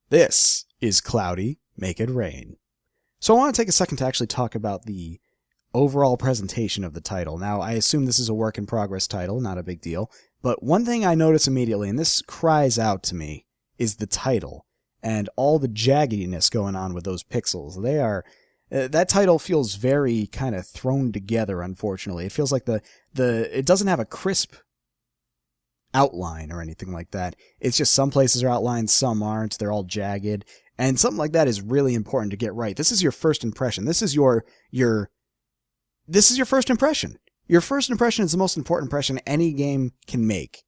This is Cloudy, Make It Rain. So I want to take a second to actually talk about the overall presentation of the title. Now, I assume this is a work in progress title, not a big deal, but one thing I notice immediately, and this cries out to me, is the title and all the jaggediness going on with those pixels. They are that title feels very kind of thrown together, unfortunately. It feels like it doesn't have a crisp outline or anything like that. It's just some places are outlined, some aren't. They're all jagged. And something like that is really important to get right. This is your first impression. This is your first impression. Your first impression is the most important impression any game can make.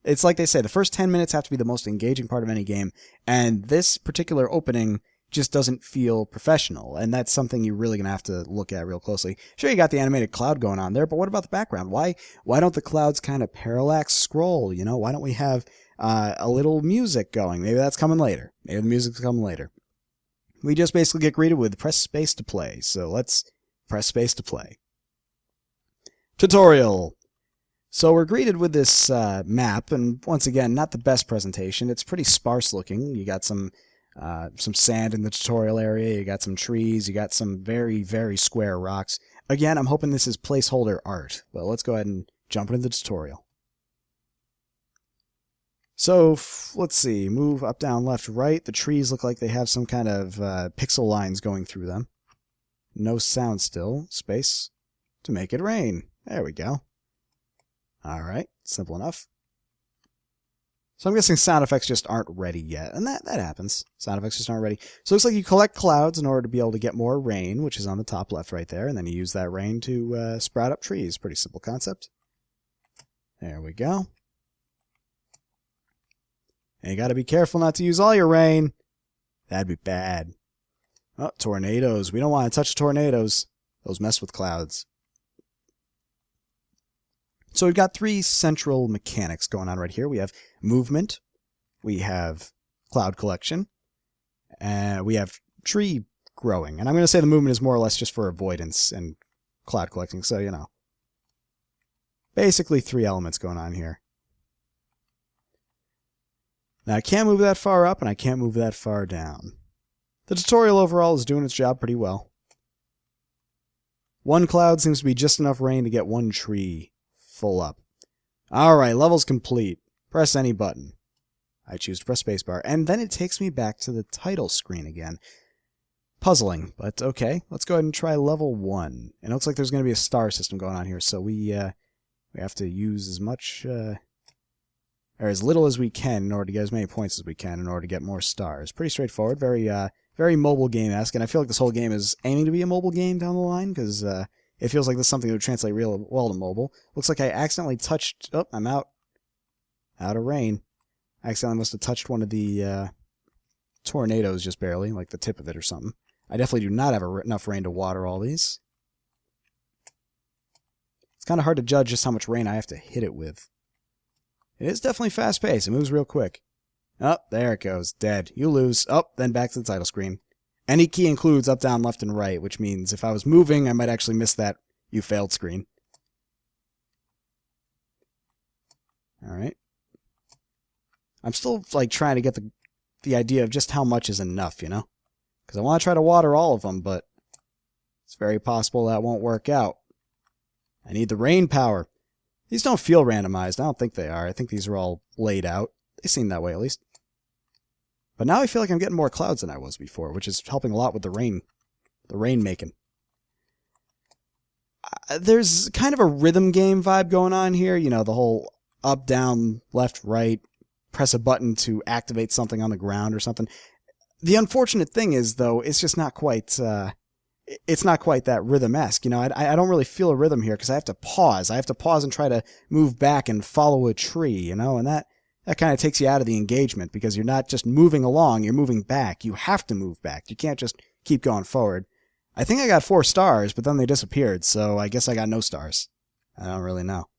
It's like they say, the first 10 minutes have to be the most engaging part of any game, and this particular opening just doesn't feel professional, and that's something you're really going to have to look at real closely. Sure, you got the animated cloud going on there, but what about the background? Why don't the clouds kind of parallax scroll, you know? Why don't we have a little music going? Maybe that's coming later. Maybe the music's coming later. We just basically get greeted with press space to play, so let's press space to play. Tutorial. So we're greeted with this map, and once again, not the best presentation. It's pretty sparse looking. You got some sand in the tutorial area, you got some trees, you got some very, very square rocks. Again, I'm hoping this is placeholder art. Well, let's go ahead and jump into the tutorial. So, let's see, move up, down, left, right. The trees look like they have some kind of pixel lines going through them. No sound still. Space to make it rain. There we go. Alright, simple enough. So I'm guessing sound effects just aren't ready yet, and that happens. Sound effects just aren't ready. So it looks like you collect clouds in order to be able to get more rain, which is on the top left right there, and then you use that rain to sprout up trees. Pretty simple concept. There we go. And you gotta be careful not to use all your rain. That'd be bad. Oh, tornadoes. We don't want to touch tornadoes. Those mess with clouds. So we've got three central mechanics going on right here. We have movement, we have cloud collection, and we have tree growing. And I'm going to say the movement is more or less just for avoidance and cloud collecting, so, you know. Basically three elements going on here. Now I can't move that far up, and I can't move that far down. The tutorial overall is doing its job pretty well. One cloud seems to be just enough rain to get one tree full up. Alright, level's complete. Press any button. I choose to press spacebar, and then it takes me back to the title screen again. Puzzling, but okay. Let's go ahead and try level 1. And it looks like there's going to be a star system going on here, so we have to use as much, or as little as we can in order to get as many points as we can in order to get more stars. Pretty straightforward, very mobile game-esque, and I feel like this whole game is aiming to be a mobile game down the line, because, it feels like this is something that would translate real well to mobile. Looks like I accidentally touched... Oh, I'm out. Out of rain. I accidentally must have touched one of the tornadoes just barely, like the tip of it or something. I definitely do not have enough rain to water all these. It's kind of hard to judge just how much rain I have to hit it with. It is definitely fast-paced. It moves real quick. Oh, there it goes. Dead. You lose. Oh, then back to the title screen. Any key includes up, down, left, and right, which means if I was moving, I might actually miss that you failed screen. Alright. I'm still, like, trying to get the idea of just how much is enough, you know? Because I want to try to water all of them, but it's very possible that won't work out. I need the rain power. These don't feel randomized. I don't think they are. I think these are all laid out. They seem that way, at least. But now I feel like I'm getting more clouds than I was before, which is helping a lot with the rain making. There's kind of a rhythm game vibe going on here. You know, the whole up, down, left, right, press a button to activate something on the ground or something. The unfortunate thing is, though, it's just not quite, it's not quite that rhythm-esque. You know, I don't really feel a rhythm here because I have to pause. I have to pause and try to move back and follow a tree, you know, and that kind of takes you out of the engagement because you're not just moving along, you're moving back. You have to move back. You can't just keep going forward. I think I got 4 stars, but then they disappeared, so I guess I got no stars. I don't really know.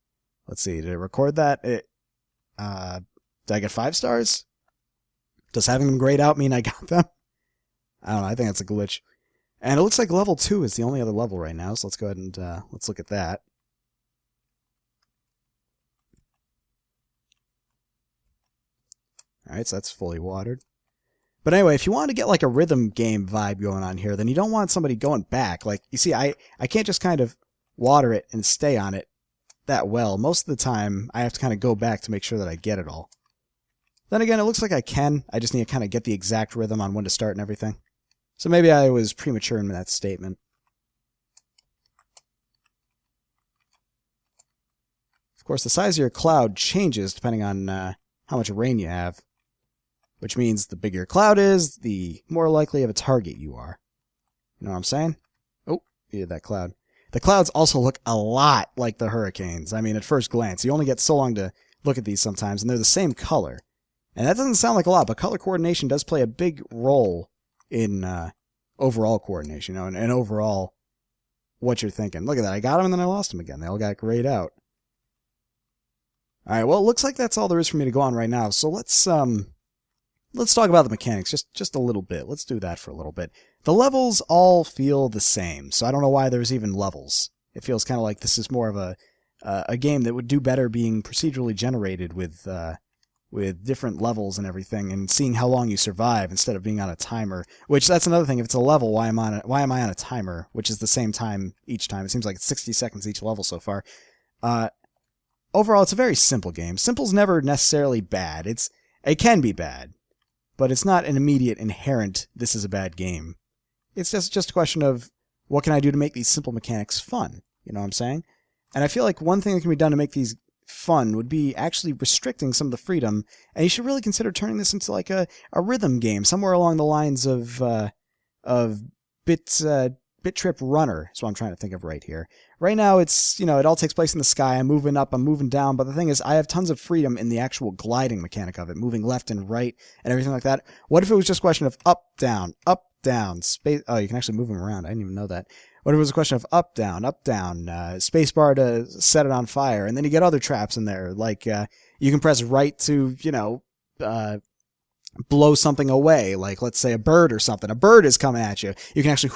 Let's see, did it record that? Did I get 5 stars? Does having them grayed out mean I got them? I don't know, I think that's a glitch. And it looks like level 2 is the only other level right now, so let's go ahead and let's look at that. Alright, so that's fully watered. But anyway, if you want to get like a rhythm game vibe going on here, then you don't want somebody going back. Like, you see, I can't just kind of water it and stay on it that well. Most of the time, I have to kind of go back to make sure that I get it all. Then again, it looks like I can. I just need to kind of get the exact rhythm on when to start and everything. So maybe I was premature in that statement. Of course, the size of your cloud changes depending on how much rain you have, which means the bigger your cloud is, the more likely of a target you are. You know what I'm saying? Oh, you did that cloud. The clouds also look a lot like the hurricanes. I mean, at first glance, you only get so long to look at these sometimes, and they're the same color. And that doesn't sound like a lot, but color coordination does play a big role in overall coordination, you know, and overall what you're thinking. Look at that. I got him and then I lost him again. They all got grayed out. All right, well, it looks like that's all there is for me to go on right now. So let's talk about the mechanics just a little bit. Let's do that for a little bit. The levels all feel the same, so I don't know why there's even levels. It feels kind of like this is more of a game that would do better being procedurally generated with different levels and everything, and seeing how long you survive instead of being on a timer. Which, that's another thing. If it's a level, why am I on a timer? Which is the same time each time. It seems like it's 60 seconds each level so far. Overall, it's a very simple game. Simple's never necessarily bad. It can be bad, but it's not an immediate inherent this is a bad game. It's just a question of what can I do to make these simple mechanics fun? You know what I'm saying? And I feel like one thing that can be done to make these fun would be actually restricting some of the freedom, and you should really consider turning this into like a rhythm game, somewhere along the lines of Bit Trip Runner is what I'm trying to think of right here. Right now, it's, it all takes place in the sky. I'm moving up, I'm moving down, but the thing is, I have tons of freedom in the actual gliding mechanic of it, moving left and right and everything like that. What if it was just a question of up, down, space? Oh, you can actually move them around. I didn't even know that. What if it was a question of up, down, space bar to set it on fire, and then you get other traps in there, like you can press right to, blow something away, like let's say a bird or something. A bird is coming at you. You can actually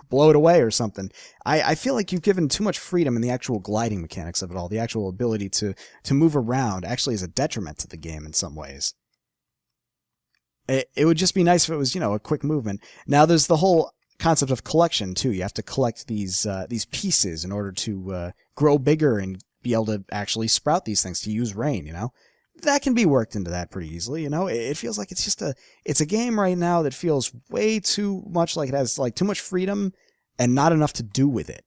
blow it away or something. I feel like you've given too much freedom in the actual gliding mechanics of it all. The actual ability to move around actually is a detriment to the game in some ways. It would just be nice if it was, a quick movement. Now there's the whole concept of collection too. You have to collect these pieces in order to grow bigger and be able to actually sprout these things to use rain, That can be worked into that pretty easily, It feels like it's a game right now that feels way too much like it has like too much freedom and not enough to do with it.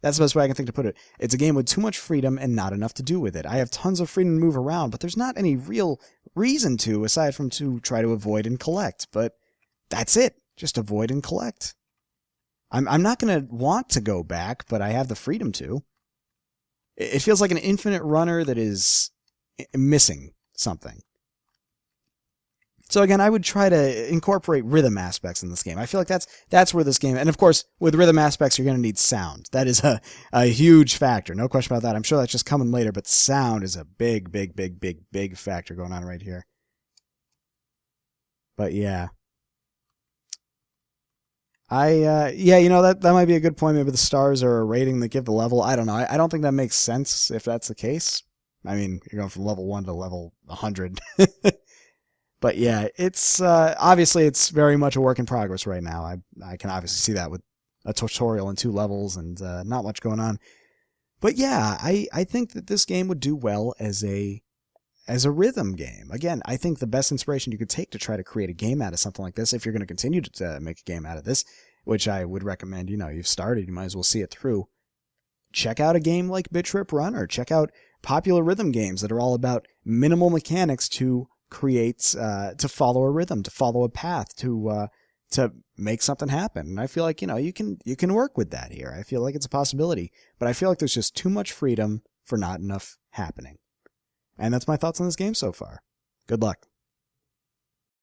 That's the best way I can think to put it. It's a game with too much freedom and not enough to do with it. I have tons of freedom to move around, but there's not any real reason to, aside from to try to avoid and collect. But that's it. Just avoid and collect. I'm not going to want to go back, but I have the freedom to. It feels like an infinite runner that is missing something. So again, I would try to incorporate rhythm aspects in this game. I feel like that's where this game, and of course, with rhythm aspects, you're going to need sound. That is a huge factor. No question about that. I'm sure that's just coming later, but sound is a big factor going on right here. But yeah. That might be a good point. Maybe the stars are a rating that give the level. I don't know. I don't think that makes sense if that's the case. I mean, you're going from level 1 to level 100. But yeah, it's obviously it's very much a work in progress right now. I can obviously see that with a tutorial and 2 levels and not much going on. But yeah, I think that this game would do well as a rhythm game. Again, I think the best inspiration you could take to try to create a game out of something like this, if you're going to continue to make a game out of this, which I would recommend, you've started, you might as well see it through. Check out a game like Bit Trip Runner. Check out popular rhythm games that are all about minimal mechanics to create, to follow a rhythm, to follow a path, to make something happen. And I feel like, you can work with that here. I feel like it's a possibility, but I feel like there's just too much freedom for not enough happening. And that's my thoughts on this game so far. Good luck.